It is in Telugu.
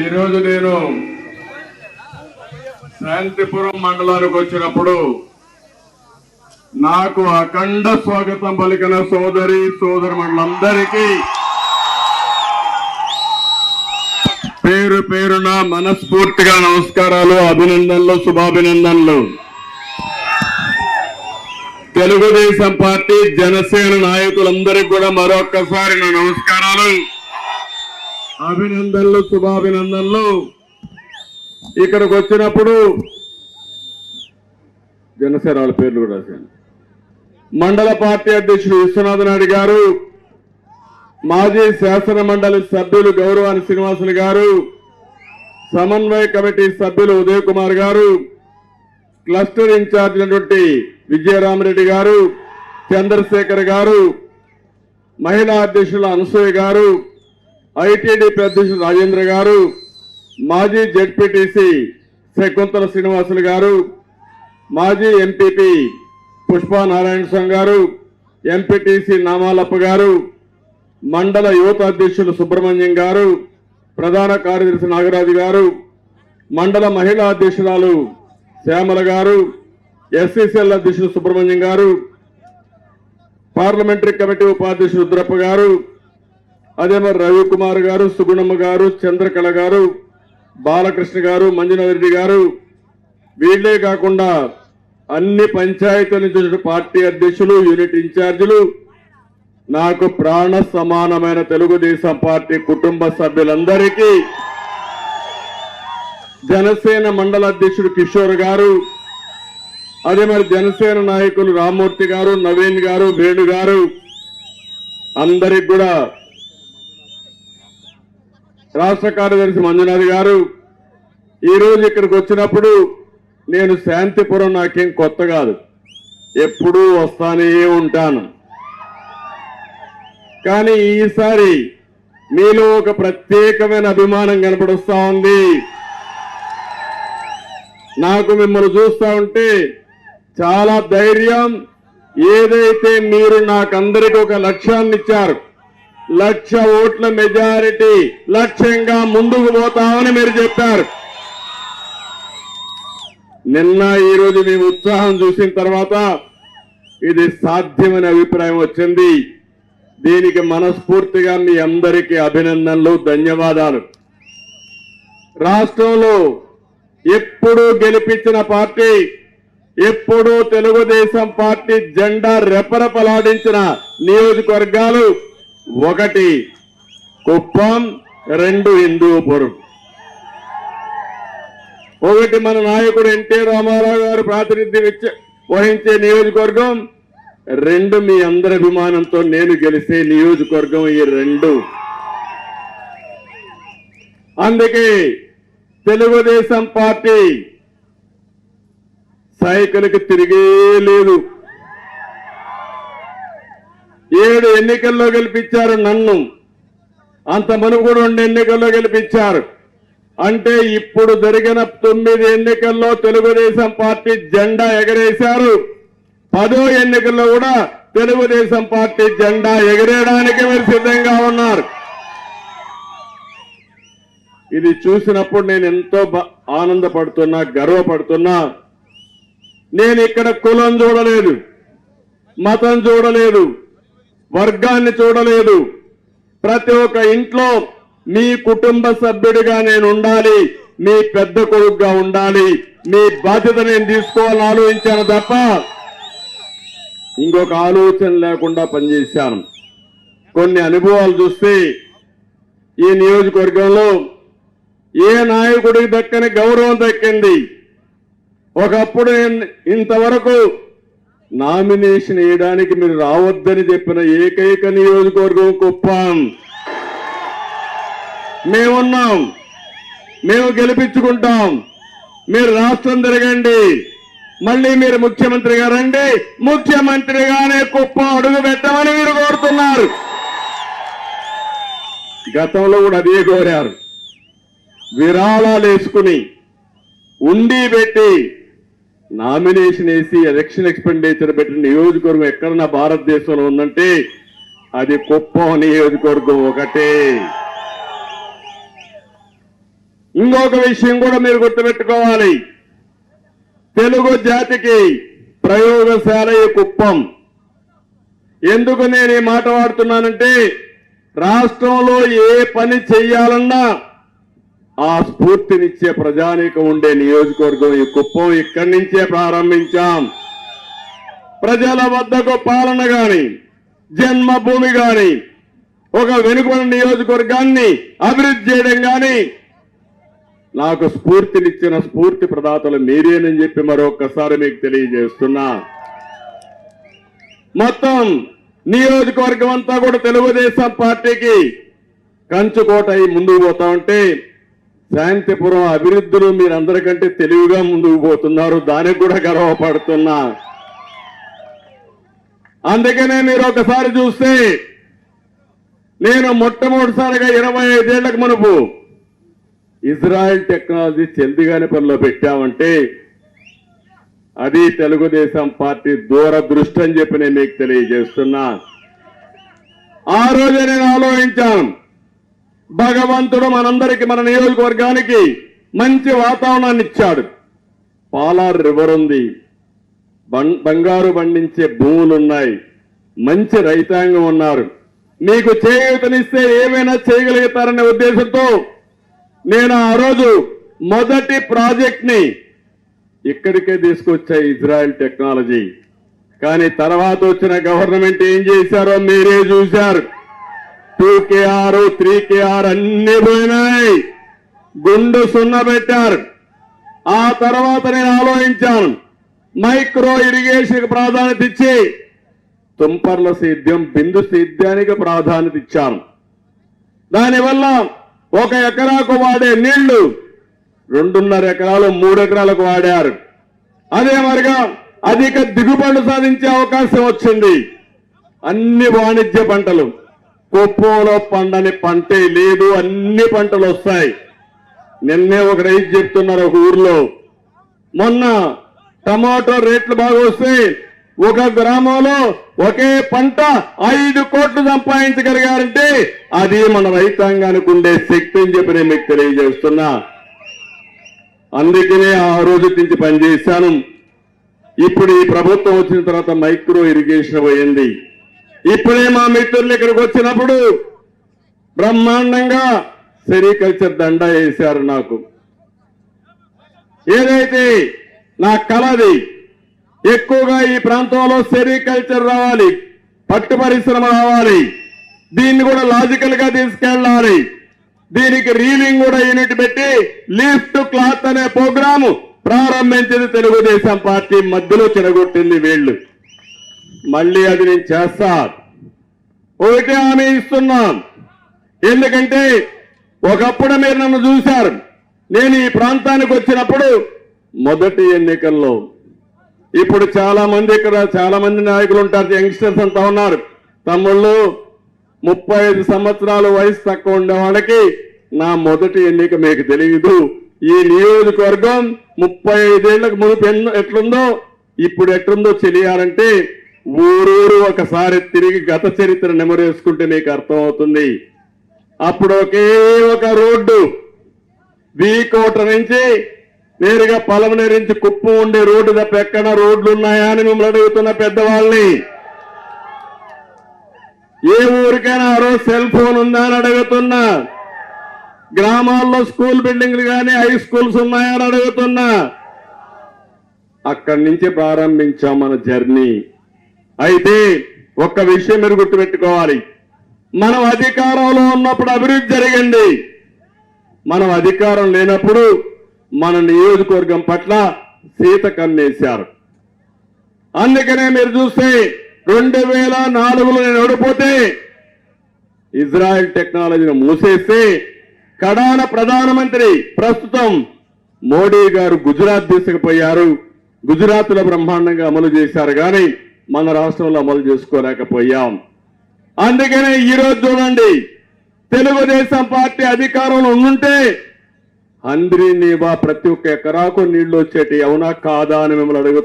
ఈరోజు నేను శాంతిపురం మండలానికి వచ్చినప్పుడు నాకు అఖండ స్వాగతం పలికిన సోదరి సోదరులందరికీ పేరు పేరున మనస్ఫూర్తిగా నమస్కారాలు, అభినందనలు, శుభాభినందనలు. తెలుగుదేశం పార్టీ జనసేన నాయకులందరికీ కూడా మరొక్కసారి నా నమస్కారాలు, అభినందనలు, శుభాభినందనలు. ఇక్కడికి వచ్చినప్పుడు జనసేన వాళ్ళ పేర్లు కూడా రాశాను. మండల పార్టీ అధ్యక్షుడు విశ్వనాథ నాయుడు గారు, మాజీ శాసన మండలి సభ్యులు గౌరవాని శ్రీనివాసులు గారు, సమన్వయ కమిటీ సభ్యులు ఉదయ్ కుమార్ గారు, క్లస్టర్ ఇన్ఛార్జ్ అయినటువంటి విజయరామరెడ్డి గారు, చంద్రశేఖర్ గారు, మహిళా అధ్యక్షులు అనసూయ గారు, ఐటీడీపీ అధ్యక్షుడు రాజేంద్ర గారు, మాజీ జెడ్పీటీసీ శకుంతల శ్రీనివాసులు గారు, మాజీ ఎంపీపీ పుష్పా నారాయణ స్వామి గారు, ఎంపీటీసీ నామాలప్ప గారు, మండల యువత అధ్యక్షులు సుబ్రహ్మణ్యం గారు, ప్రధాన కార్యదర్శి నాగరాజు గారు, మండల మహిళా అధ్యక్షురాలు శ్యామల గారు, ఎస్సీసీఎల్ అధ్యక్షులు సుబ్రహ్మణ్యం గారు, పార్లమెంటరీ కమిటీ ఉపాధ్యక్షుడు రుద్రప్ప గారు, అదే మరి రవికుమార్ గారు, సుగుణమ్మ గారు, చంద్రకళ గారు, బాలకృష్ణ గారు, మంజునాథరెడ్డి గారు, వీళ్లే కాకుండా అన్ని పంచాయతీల నుంచి పార్టీ అధ్యక్షులు, యూనిట్ ఇన్ఛార్జీలు, నాకు ప్రాణ సమానమైన తెలుగుదేశం పార్టీ కుటుంబ సభ్యులందరికీ, జనసేన మండల అధ్యక్షుడు కిషోర్ గారు, అదే మరి జనసేన నాయకులు రామ్మూర్తి గారు, నవీన్ గారు, వేణు గారు, అందరికి కూడా, రాష్ట్ర కార్యదర్శి మంజునాథ్ గారు. ఈరోజు ఇక్కడికి వచ్చినప్పుడు నేను శాంతిపురం నాకేం కొత్త కాదు, ఎప్పుడూ వస్తానే ఉంటాను. కానీ ఈసారి మీలో ఒక ప్రత్యేకమైన అభిమానం కనపడుస్తా ఉంది. నాకు మిమ్మల్ని చూస్తా ఉంటే చాలా ధైర్యం. ఏదైతే మీరు నాకందరికి ఒక లక్ష్యాన్ని ఇచ్చారు, 1,00,000 ఓట్ల మెజారిటీ లక్ష్యంగా ముందుకు పోతామని మీరు చెప్పారు. నిన్న ఈరోజు మీ ఉత్సాహం చూసిన తర్వాత ఇది సాధ్యమనే అభిప్రాయం వచ్చింది. దీనికి మనస్ఫూర్తిగా మీ అందరికీ అభినందనలు, ధన్యవాదాలు. రాష్ట్రంలో ఎప్పుడూ గెలిపించిన పార్టీ, ఎప్పుడూ తెలుగుదేశం పార్టీ జెండా రెపరెపలాడించిన నియోజకవర్గాలు 1 కుప్పం, 2 హిందూపురం. 1 మన నాయకుడు ఎన్టీ రామారావు గారు ప్రాతినిధ్యం వహించే నియోజకవర్గం, 2 మీ అందరి అభిమానంతో నేను గెలిచే నియోజకవర్గం ఈ 2. అందుకే తెలుగుదేశం పార్టీ సైకిల్కి తిరిగే లేదు. 7 ఎన్నికల్లో గెలిపించారు నన్ను, అంత మునుపు కూడా 2 ఎన్నికల్లో గెలిపించారు. అంటే ఇప్పుడు జరిగిన 9 ఎన్నికల్లో తెలుగుదేశం పార్టీ జెండా ఎగరేశారు. 10వ ఎన్నికల్లో కూడా తెలుగుదేశం పార్టీ జెండా ఎగరేయడానికి మీరు సిద్ధంగా ఉన్నారు. ఇది చూసినప్పుడు నేను ఎంతో ఆనందపడుతున్నా, గర్వపడుతున్నా. నేను ఇక్కడ కులం చూడలేదు, మతం చూడలేదు, వర్గాన్ని చూడలేదు. ప్రతి ఒక్క ఇంట్లో మీ కుటుంబ సభ్యుడిగా నేను ఉండాలి, మీ పెద్ద కొడుకుగా ఉండాలి, మీ బాధ్యత నేను తీసుకోవాలని ఆలోచించాను తప్ప ఇంకొక ఆలోచన లేకుండా పనిచేశాను. కొన్ని అనుభవాలు చూస్తే ఈ నియోజకవర్గంలో ఏ నాయకుడికి దక్కని గౌరవం దక్కింది. ఒకప్పుడు ఇంతవరకు నామినేషన్ వేయడానికి మీరు రావద్దని చెప్పిన ఏకైక నియోజకవర్గం కుప్పం. మేమున్నాం, మేము గెలిపించుకుంటాం. మీరు రాష్ట్రం తిరగండి, మళ్ళీ మీరు ముఖ్యమంత్రిగా రండి, ముఖ్యమంత్రిగానే కుప్పం అడుగు పెట్టమని మీరు కోరుతున్నారు. గతంలో కూడా అదే కోరారు. విరాళాలు వేసుకుని ఉండి పెట్టి నామినేషన్ వేసి ఎలక్షన్ ఎక్స్పెండిచర్ పెట్టిన నియోజకవర్గం ఎక్కడన్నా భారతదేశంలో ఉందంటే అది కుప్పం నియోజకవర్గం ఒకటే. ఇంకొక విషయం కూడా మీరు గుర్తుపెట్టుకోవాలి. తెలుగు జాతికి ప్రయోగశాల ఈ కుప్పం. ఎందుకు నేను ఈ మాట వాడుతున్నానంటే, రాష్ట్రంలో ఏ పని చెయ్యాలన్నా ఆ స్ఫూర్తినిచ్చే ప్రజానీకం ఉండే నియోజకవర్గం ఈ కుప్పం. ఇక్కడి నుంచే ప్రారంభించాం. ప్రజల వద్దకు పాలన గాని, జన్మభూమి గాని, ఒక వెనుకబడిన నియోజకవర్గాన్ని అభివృద్ధి చేయడం గాని నాకు స్ఫూర్తినిచ్చిన స్ఫూర్తి ప్రదాతలు మీరేనని చెప్పి మరొకసారి మీకు తెలియజేస్తున్నా. మొత్తం నియోజకవర్గం అంతా కూడా తెలుగుదేశం పార్టీకి కంచుకోట అయి ముందుకు పోతా ఉంటే, శాంతిపురం అభివృద్ధిలో మీరందరికంటే తెలివిగా ముందుకు పోతున్నారు. దానికి కూడా గర్వపడుతున్నా. అందుకనే మీరు ఒకసారి చూస్తే, నేను మొట్టమొదటిసారిగా 25 ఏళ్లకు మునుపు ఇజ్రాయెల్ టెక్నాలజీ చెల్దిగాని పనిలో పెట్టామంటే అది తెలుగుదేశం పార్టీ దూరదృష్టి అని చెప్పి నేను మీకు తెలియజేస్తున్నా. ఆ రోజే నేను ఆలోచించాను, భగవంతుడు మనందరికీ, మన నియోజకవర్గానికి మంచి వాతావరణాన్ని ఇచ్చాడు. పాలార్ రివర్ ఉంది, బంగారు పండించే భూములున్నాయి, మంచి రైతాంగం ఉన్నారు. మీకు చేయూతనిస్తే ఏమైనా చేయగలుగుతారనే ఉద్దేశంతో నేను ఆ రోజు మొదటి ప్రాజెక్ట్ ని ఇక్కడికే తీసుకొచ్చా, ఇజ్రాయెల్ టెక్నాలజీ. కానీ తర్వాత వచ్చిన గవర్నమెంట్ ఏం చేశారో మీరే చూశారు. 2KR 3KR అన్ని పోయినాయి, గుండు సున్న పెట్టారు. ఆ తర్వాత నేను ఆలోచించాను, మైక్రో ఇరిగేషన్ ప్రాధాన్యత ఇచ్చి తుంపర్ల సేద్యం, బిందు సేద్యానికి ప్రాధాన్యత ఇచ్చాను. దానివల్ల 1 ఎకరాకు వాడే నీళ్లు 2.5 ఎకరాలు 3 ఎకరాలకు వాడారు. అదే మరిగా అధిక దిగుబడులు సాధించే అవకాశం వచ్చింది. అన్ని వాణిజ్య పంటలు, కుప్పంలో పండని పంటే లేదు, అన్ని పంటలు వస్తాయి. నిన్నే ఒక రైతు చెప్తున్నారు ఒక ఊర్లో, మొన్న టమాటో రేట్లు బాగా వస్తే ఒక గ్రామంలో ఒకే పంట 5 కోట్లు సంపాదించగలిగారంటే అది మన రైతాంగానికి ఉండే శక్తి అని చెప్పి నేను మీకు తెలియజేస్తున్నా. అందుకనే ఆ రోజు నుంచి పనిచేశాను. ఇప్పుడు ఈ ప్రభుత్వం వచ్చిన తర్వాత మైక్రో ఇరిగేషన్ పోయింది. ఇప్పుడే మా మిత్రులు ఇక్కడికి వచ్చినప్పుడు బ్రహ్మాండంగా సెరికల్చర్ దండా వేశారు. నాకు ఏదైతే నా కలది, ఎక్కువగా ఈ ప్రాంతంలో సెరికల్చర్ రావాలి, పట్టు పరిశ్రమ రావాలి, దీన్ని కూడా లాజికల్ గా తీసుకెళ్లాలి. దీనికి రీలింగ్ కూడా యూనిట్ పెట్టి లీఫ్ టు క్లాత్ అనే ప్రోగ్రాము ప్రారంభించింది తెలుగుదేశం పార్టీ. మధ్యలో చెడగొట్టింది వీళ్ళు. మళ్ళీ అది నేను చేస్తా. ఒకటే హామీ ఇస్తున్నాం. ఎందుకంటే ఒకప్పుడు మీరు నన్ను చూశారు. నేను ఈ ప్రాంతానికి వచ్చినప్పుడు మొదటి ఎన్నికల్లో, ఇప్పుడు చాలా మంది ఇక్కడ చాలా మంది నాయకులు ఉంటారు, యంగ్స్టర్స్ అంతా ఉన్నారు. తమ్ముళ్ళు 35 సంవత్సరాల వయసు తక్కువ ఉండే వాళ్ళకి నా మొదటి ఎన్నిక మీకు తెలియదు. ఈ నియోజకవర్గం 35 ఏళ్లకు మునుపు ఎట్లుందో ఇప్పుడు ఎట్లుందో తెలియాలంటే ఊరూరు ఒకసారి తిరిగి గత చరిత్ర నెమరేసుకుంటే నీకు అర్థమవుతుంది. అప్పుడు ఒకే ఒక రోడ్డు, వీకోట నుంచి నేరుగా పలమనేరు నుంచి కుప్పం ఉండే రోడ్డు తప్ప ఎక్కడ రోడ్లు ఉన్నాయా అని మిమ్మల్ని అడుగుతున్న పెద్దవాళ్ళని. ఏ ఊరికైనా ఆ రోజు సెల్ ఫోన్ ఉందా అని అడుగుతున్నా. గ్రామాల్లో స్కూల్ బిల్డింగ్లు కానీ హై స్కూల్స్ ఉన్నాయా అని అడుగుతున్నా. అక్కడి నుంచి ప్రారంభించాం మన జర్నీ. అయితే ఒక్క విషయం మీరు గుర్తుపెట్టుకోవాలి, మనం అధికారంలో ఉన్నప్పుడు అభివృద్ధి జరిగింది, మనం అధికారం లేనప్పుడు మన నియోజకవర్గం పట్ల సీత కన్నేశారు. అందుకనే మీరు చూస్తే 2004లో నేను ఓడిపోతే ఇజ్రాయెల్ టెక్నాలజీని మూసేస్తే కడాన ప్రధానమంత్రి ప్రస్తుతం మోడీ గారు గుజరాత్ తీసుకుపోయారు. గుజరాత్ లో బ్రహ్మాండంగా అమలు చేశారు, కానీ మన రాష్ట్రంలో అమలు చేసుకోలేకపోయాం. అందుకనే ఈ రోజు చూడండి, తెలుగుదేశం పార్టీ అధికారంలో ఉండుంటే అందరి నీవా ప్రతి ఒక్క ఎకరాకు నీళ్లు వచ్చేటి, అవునా కాదా అని మిమ్మల్ని అడుగుతున్నారు.